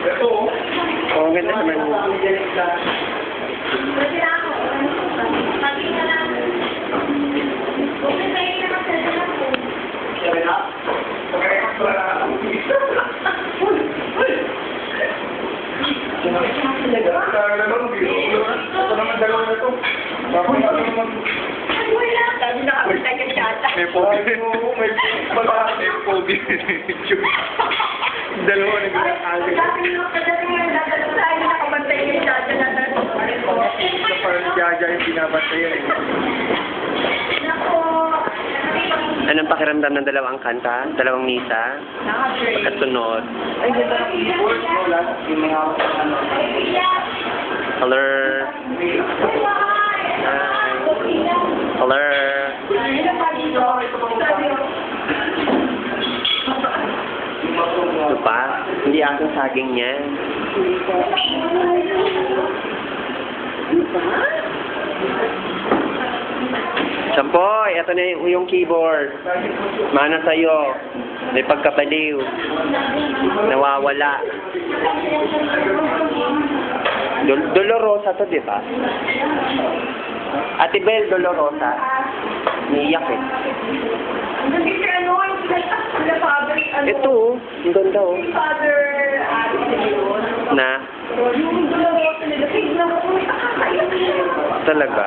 Ito. Oo, ganda naman. May phobia. May phobia. Dalawa na gano'n. Parang jaja yung binabantayan eh. Anong pakiramdam ng dalawang kanta? Dalawang misa? Pagkasunod? Ay, ganda ng keyboard. Wala. Yung mga ano. Color. Color. Ito pa? Hindi aking saging niya. Sampoy, ito na yung keyboard. Mana sa'yo. May pagkabaliw. Nawawala. Dolorosa to, di ba? Ate Bel, Dolorosa. Niiyak eh. Ito, ang ganda oh. Na? Talaga?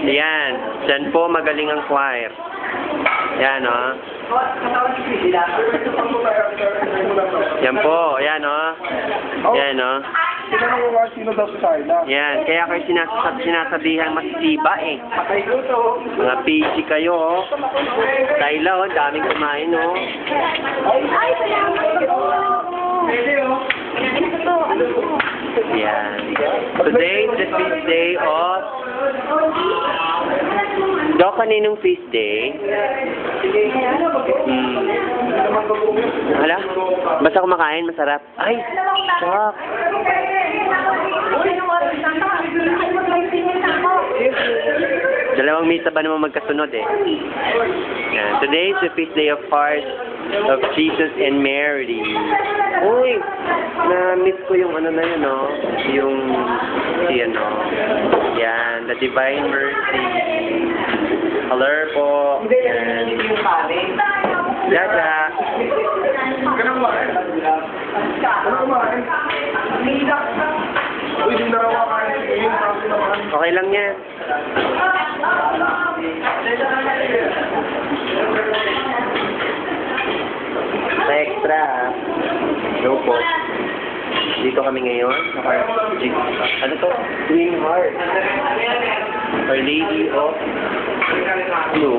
Ayan, dyan po magaling ang choir. Ayan oh. Yan po, ayan oh. Ayan oh. Sino daw sa Sarla? Yan, kaya kayo sinasabihan masisiba eh. Mga PC kayo oh. Tayla oh, daming kumain oh. Yan. Today is the feast day of... Do, kaninong feast day? Hala? Basta kumakain, masarap. Ay! Shock! Dalawang misa ba naman magkasunod eh? Yan. Today is the feast day of heart of Jesus and Mary. Uy! Na-miss ko yung ano na yun, no? Yung, si ano. Yan, the Divine Mercy. Color po. Yan. Jaja. Ganang kumain. Ganang kumain. Uy, yung darawa kain. Okay lang yan. Sa extra, no po. Dito kami ngayon. Ano to? Twin Heart. Our Lady of No.